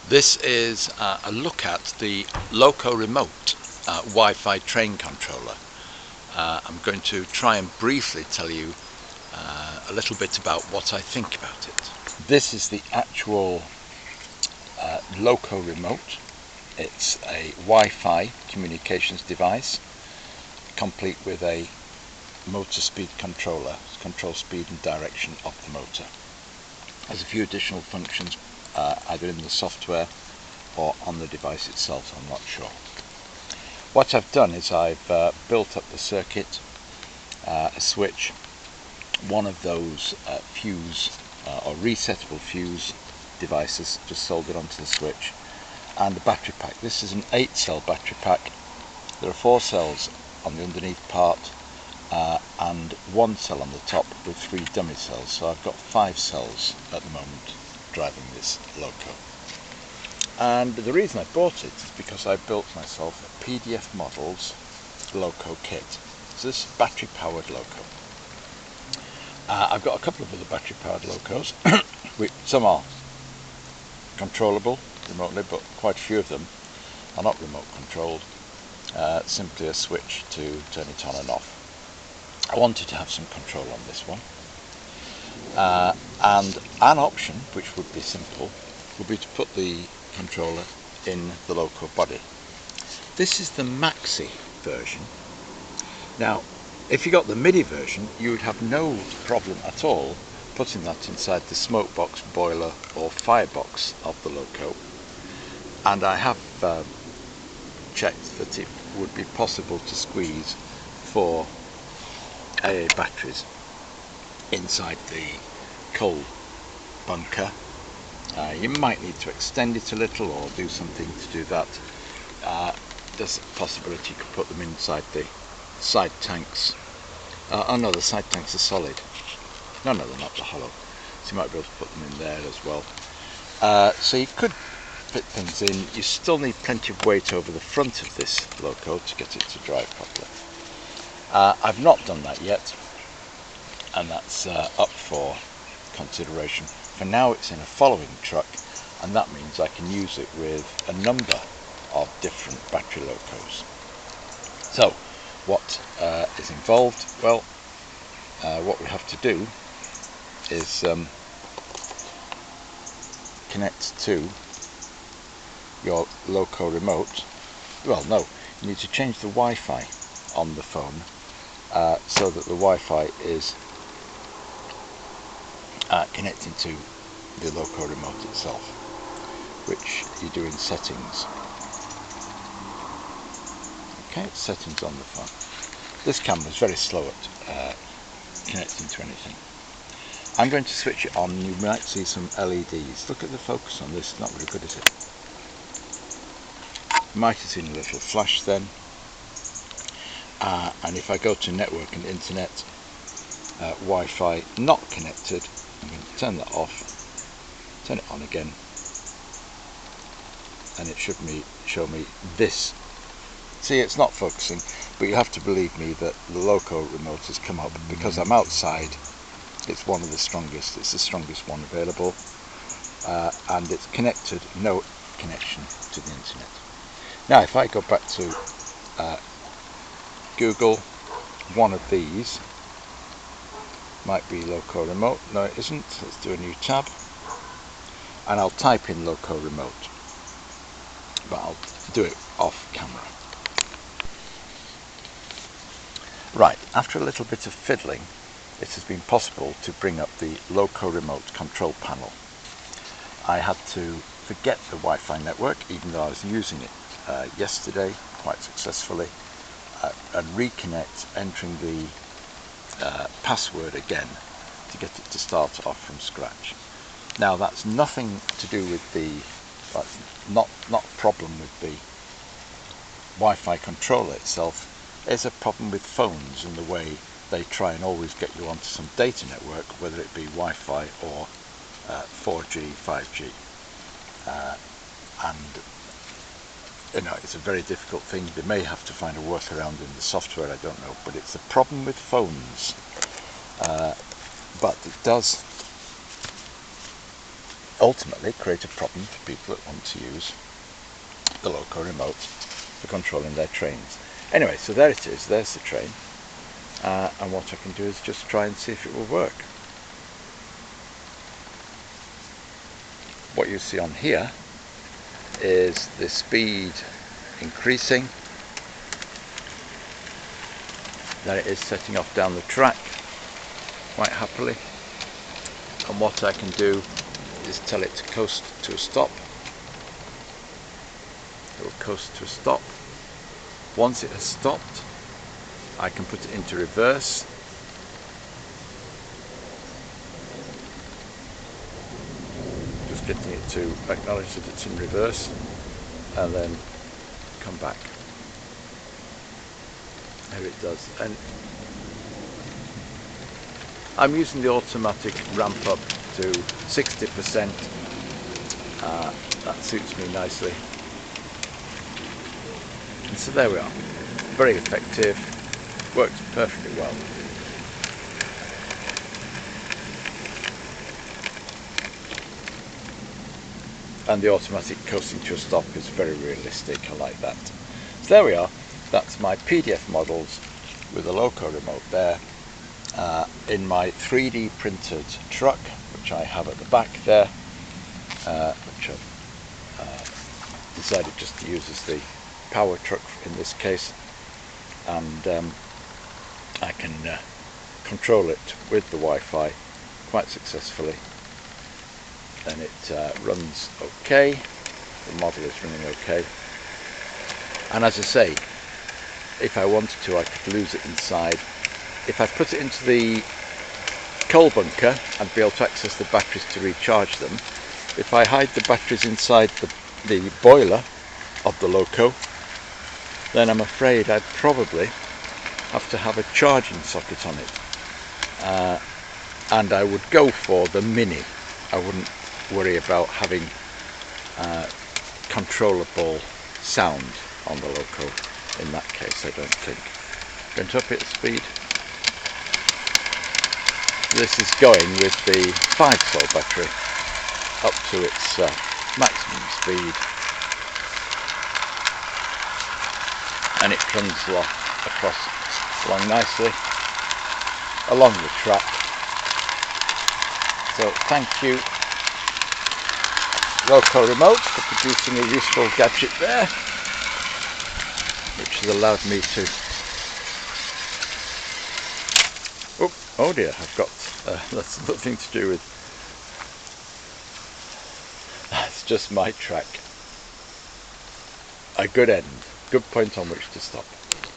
This is a look at the Loco Remote Wi-Fi train controller. I'm going to try and briefly tell you a little bit about what I think about it. This is the actual Loco Remote. It's a Wi-Fi communications device complete with a motor speed controller, control speed and direction of the motor. There's a few additional functions either in the software or on the device itself, I'm not sure. What I've done is I've built up the circuit, a switch, one of those fuse or resettable fuse devices, just soldered onto the switch, and the battery pack. This is an 8-cell battery pack. There are 4 cells on the underneath part and 1 cell on the top with 3 dummy cells, so I've got 5 cells at the moment driving this Loco. And the reason I bought it is because I built myself a PDF Models Loco kit. So this is a battery powered Loco. I've got a couple of other battery powered Locos. Some are controllable remotely, but quite a few of them are not remote controlled. Simply a switch to turn it on and off. I wanted to have some control on this one. And an option, which would be simple, would be to put the controller in the Loco body. This is the Maxi version. Now, if you got the MIDI version, you would have no problem at all putting that inside the smoke box, boiler or firebox of the Loco. And I have checked that it would be possible to squeeze 4 AA batteries inside the coal bunker. You might need to extend it a little or do something to do that. There's a possibility you could put them inside the side tanks. Oh no, the side tanks are solid. No, they're not, the hollow. So you might be able to put them in there as well. So you could fit things in. You still need plenty of weight over the front of this Loco to get it to drive properly. I've not done that yet, and that's up for consideration. For now it's in a following truck, and that means I can use it with a number of different battery Locos. So what is involved? Well, what we have to do is connect to your Loco Remote. Well, no, you need to change the Wi-Fi on the phone so that the Wi-Fi is connecting to the Loco Remote itself, which you do in settings. Okay, settings on the phone. This camera is very slow at connecting to anything. I'm going to switch it on. You might see some LEDs. Look at the focus on this, not very good, is it? You might have seen a little flash then. And if I go to network and internet, Wi-Fi not connected, I'm going to turn that off, turn it on again, and it should show me this. See, it's not focusing, but you have to believe me that the Loco Remote has come up because I'm outside. It's one of the strongest, it's the strongest one available, and it's connected, no connection to the internet. Now if I go back to Google, one of these might be Loco Remote. No, it isn't. Let's do a new tab, and I'll type in Loco Remote, but I'll do it off camera. Right, after a little bit of fiddling, it has been possible to bring up the Loco Remote control panel. I had to forget the Wi-Fi network, even though I was using it yesterday quite successfully, and reconnect, entering the password again to get it to start off from scratch. Now that's nothing to do with the, not a problem with the Wi-Fi controller itself. It's a problem with phones and the way they try and always get you onto some data network, whether it be Wi-Fi or 4G, 5G, and you know, it's a very difficult thing. They may have to find a workaround in the software, I don't know, but it's a problem with phones. But it does ultimately create a problem for people that want to use the Loco Remote for controlling their trains. Anyway, so there it is, there's the train, and what I can do is just try and see if it will work. What you see on here is the speed increasing. There it is setting off down the track quite happily, and what I can do is tell it to coast to a stop. It will coast to a stop. Once it has stopped, I can put it into reverse. Just getting it to acknowledge that it's in reverse, and then come back. There it does. And I'm using the automatic ramp up to 60%. That suits me nicely. And so there we are. Very effective. Works perfectly well. And the automatic coasting to a stop is very realistic. I like that. So there we are. That's my PDF models with a Loco Remote there. In my 3D printed truck, which I have at the back there, which I've decided just to use as the power truck in this case, and I can control it with the Wi-Fi quite successfully. And it runs okay, the model is running okay, and as I say, if I wanted to I could lose it inside. If I put it into the coal bunker, I'd be able to access the batteries to recharge them. If I hide the batteries inside the boiler of the Loco, then I'm afraid I'd probably have to have a charging socket on it. And I would go for the Mini. I wouldn't worry about having controllable sound on the Loco in that case, I don't think. Going to up its speed. This is going with the 5-cell battery up to its maximum speed, and it runs along nicely along the track. So thank you Loco Remote for producing a useful gadget there, which has allowed me to oh dear, I've got that's nothing to do with, that's just my track. A good end, good point on which to stop.